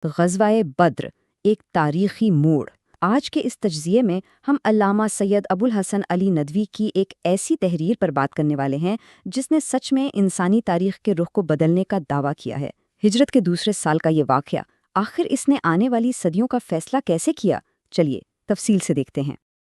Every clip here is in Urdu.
غزوہ بدر، ایک تاریخی موڑ۔ آج کے اس تجزیے میں ہم علامہ سید ابو الحسن علی ندوی کی ایک ایسی تحریر پر بات کرنے والے ہیں جس نے سچ میں انسانی تاریخ کے رخ کو بدلنے کا دعویٰ کیا ہے۔ ہجرت کے دوسرے سال کا یہ واقعہ، آخر اس نے آنے والی صدیوں کا فیصلہ کیسے کیا؟ چلیے تفصیل سے دیکھتے ہیں۔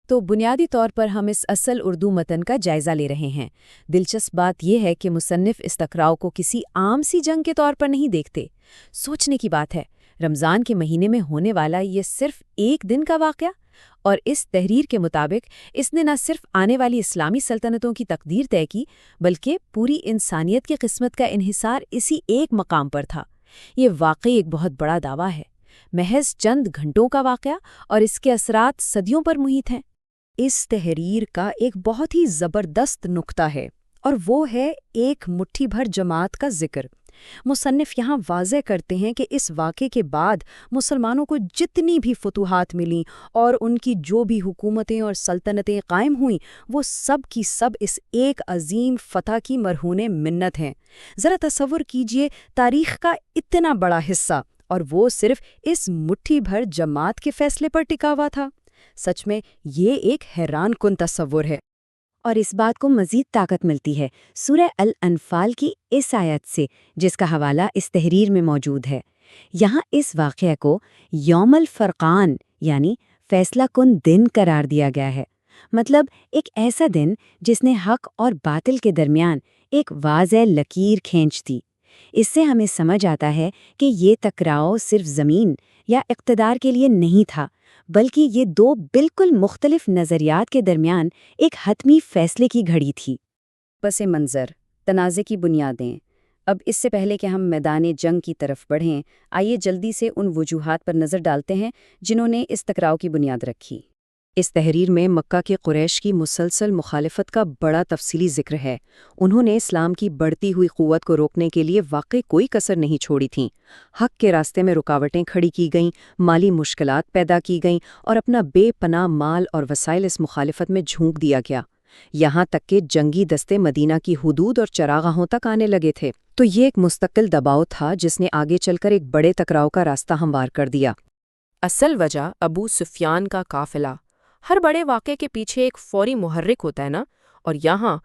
تو بنیادی طور پر ہم اس اصل اردو متن کا جائزہ لے رہے ہیں۔ دلچسپ بات یہ ہے کہ مصنف اس ٹکراؤ کو کسی عام سی جنگ کے طور پر نہیں دیکھتے۔ سوچنے کی بات ہے، رمضان کے مہینے میں ہونے والا یہ صرف ایک دن کا واقعہ، اور اس تحریر کے مطابق اس نے نہ صرف آنے والی اسلامی سلطنتوں کی تقدیر طے کی، بلکہ پوری انسانیت کی قسمت کا انحصار اسی ایک مقام پر تھا۔ یہ واقعی ایک بہت بڑا دعویٰ ہے، محض چند گھنٹوں کا واقعہ، اور اس کے اثرات صدیوں پر محیط ہیں۔ اس تحریر کا ایک بہت ہی زبردست نقطہ ہے، اور وہ ہے ایک مٹھی بھر جماعت کا ذکر۔ مصنف یہاں واضح کرتے ہیں کہ اس واقعے کے بعد مسلمانوں کو جتنی بھی فتوحات ملیں اور ان کی جو بھی حکومتیں اور سلطنتیں قائم ہوئیں، وہ سب کی سب اس ایک عظیم فتح کی مرہون منت ہیں۔ ذرا تصور کیجئے تاریخ کا اتنا بڑا حصہ، اور وہ صرف اس مٹھی بھر جماعت کے فیصلے پر ٹکا ہوا تھا۔ سچ میں یہ ایک حیران کن تصور ہے۔ اور اس بات کو مزید طاقت ملتی ہے سورہ الانفال کی اس آیت سے، جس کا حوالہ اس تحریر میں موجود ہے۔ یہاں اس واقعہ کو یوم الفرقان یعنی فیصلہ کن دن قرار دیا گیا ہے، مطلب ایک ایسا دن جس نے حق اور باطل کے درمیان ایک واضح لکیر کھینچ دی۔ اس سے ہمیں سمجھ آتا ہے کہ یہ ٹکراؤ صرف زمین یا اقتدار کے لیے نہیں تھا، بلکہ یہ دو بالکل مختلف نظریات کے درمیان ایک حتمی فیصلے کی گھڑی تھی۔ پس منظر، تنازع کی بنیادیں۔ اب اس سے پہلے کہ ہم میدان جنگ کی طرف بڑھیں، آئیے جلدی سے ان وجوہات پر نظر ڈالتے ہیں جنہوں نے اس ٹکراؤ کی بنیاد رکھی۔ اس تحریر میں مکہ کے قریش کی مسلسل مخالفت کا بڑا تفصیلی ذکر ہے۔ انہوں نے اسلام کی بڑھتی ہوئی قوت کو روکنے کے لیے واقعی کوئی کسر نہیں چھوڑی تھیں۔ حق کے راستے میں رکاوٹیں کھڑی کی گئیں، مالی مشکلات پیدا کی گئیں، اور اپنا بے پناہ مال اور وسائل اس مخالفت میں جھونک دیا گیا۔ یہاں تک کہ جنگی دستے مدینہ کی حدود اور چراگاہوں تک آنے لگے تھے۔ تو یہ ایک مستقل دباؤ تھا جس نے آگے چل کر ایک بڑے ٹکراؤ کا راستہ ہموار کر دیا۔ اصل وجہ ابو سفیان کا قافلہ۔ ہر بڑے واقعے کے پیچھے ایک فوری محرک ہوتا ہے نا، اور یہاں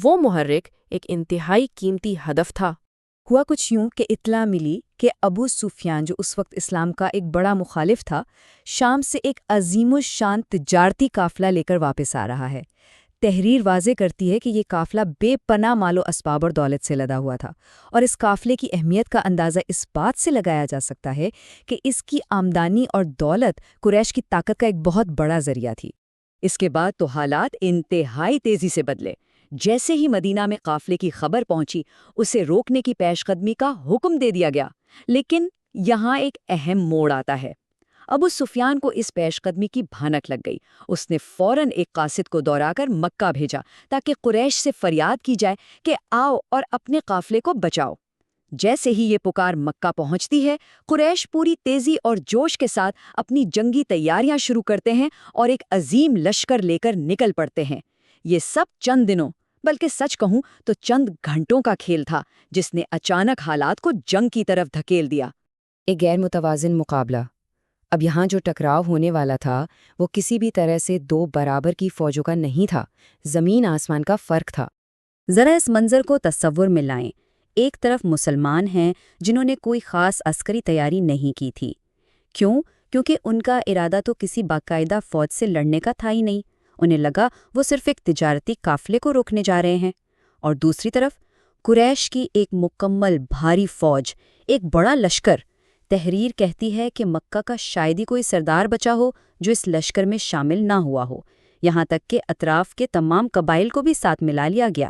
وہ محرک ایک انتہائی قیمتی ہدف تھا۔ ہوا کچھ یوں کہ اطلاع ملی کہ ابو سفیان، جو اس وقت اسلام کا ایک بڑا مخالف تھا، شام سے ایک عظیم الشان تجارتی قافلہ لے کر واپس آ رہا ہے۔ تحریر واضح کرتی ہے کہ یہ قافلہ بے پناہ مال و اسباب اور دولت سے لدا ہوا تھا، اور اس قافلے کی اہمیت کا اندازہ اس بات سے لگایا جا سکتا ہے کہ اس کی آمدنی اور دولت قریش کی طاقت کا ایک بہت بڑا ذریعہ تھی۔ اس کے بعد تو حالات انتہائی تیزی سے بدلے۔ جیسے ہی مدینہ میں قافلے کی خبر پہنچی، اسے روکنے کی پیش قدمی کا حکم دے دیا گیا۔ لیکن یہاں ایک اہم موڑ آتا ہے۔ ابو سفیان کو اس پیش قدمی کی بھانک لگ گئی۔ اس نے فوراً ایک قاصد کو دوڑا کر مکہ بھیجا تاکہ قریش سے فریاد کی جائے کہ آؤ اور اپنے قافلے کو بچاؤ۔ جیسے ہی یہ پکار مکہ پہنچتی ہے، قریش پوری تیزی اور جوش کے ساتھ اپنی جنگی تیاریاں شروع کرتے ہیں اور ایک عظیم لشکر لے کر نکل پڑتے ہیں۔ یہ سب چند دنوں، بلکہ سچ کہوں تو چند گھنٹوں کا کھیل تھا جس نے اچانک حالات کو جنگ کی طرف دھکیل دیا۔ ایک غیر متوازن مقابلہ۔ اب یہاں جو ٹکراؤ ہونے والا تھا وہ کسی بھی طرح سے دو برابر کی فوجوں کا نہیں تھا، زمین آسمان کا فرق تھا۔ ذرا اس منظر کو تصور میں لائیں۔ ایک طرف مسلمان ہیں جنہوں نے کوئی خاص عسکری تیاری نہیں کی تھی۔ کیوں؟ کیونکہ ان کا ارادہ تو کسی باقاعدہ فوج سے لڑنے کا تھا ہی نہیں۔ انہیں لگا وہ صرف ایک تجارتی قافلے کو روکنے جا رہے ہیں۔ اور دوسری طرف قریش کی ایک مکمل بھاری فوج، ایک بڑا لشکر۔ تحریر کہتی ہے کہ مکہ کا شاید ہی کوئی سردار بچا ہو جو اس لشکر میں شامل نہ ہوا ہو، یہاں تک کہ اطراف کے تمام قبائل کو بھی ساتھ ملا لیا گیا۔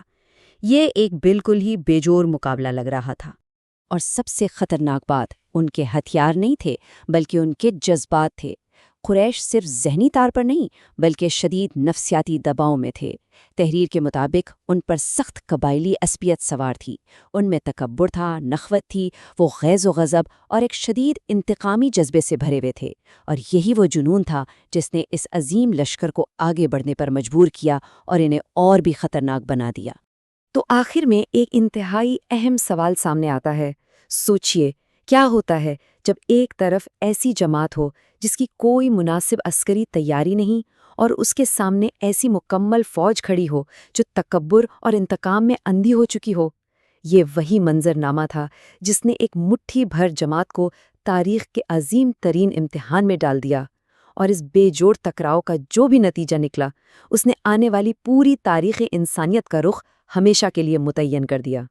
یہ ایک بالکل ہی بے جوڑ مقابلہ لگ رہا تھا۔ اور سب سے خطرناک بات، ان کے ہتھیار نہیں تھے بلکہ ان کے جذبات تھے۔ قریش صرف ذہنی طور پر نہیں بلکہ شدید نفسیاتی دباؤ میں تھے۔ تحریر کے مطابق ان پر سخت قبائلی عصبیت سوار تھی، ان میں تکبر تھا، نخوت تھی، وہ غیظ و غضب اور ایک شدید انتقامی جذبے سے بھرے ہوئے تھے، اور یہی وہ جنون تھا جس نے اس عظیم لشکر کو آگے بڑھنے پر مجبور کیا اور انہیں اور بھی خطرناک بنا دیا۔ تو آخر میں ایک انتہائی اہم سوال سامنے آتا ہے۔ سوچئے کیا ہوتا ہے جب ایک طرف ایسی جماعت ہو جس کی کوئی مناسب عسکری تیاری نہیں اور اس کے سامنے ایسی مکمل فوج کھڑی ہو جو تکبر اور انتقام میں اندھی ہو چکی ہو؟ یہ وہی منظرنامہ تھا جس نے ایک مٹھی بھر جماعت کو تاریخ کے عظیم ترین امتحان میں ڈال دیا، اور اس بے جوڑ ٹکراؤ کا جو بھی نتیجہ نکلا اس نے آنے والی پوری تاریخ انسانیت کا رخ ہمیشہ کے لیے متعین کر دیا۔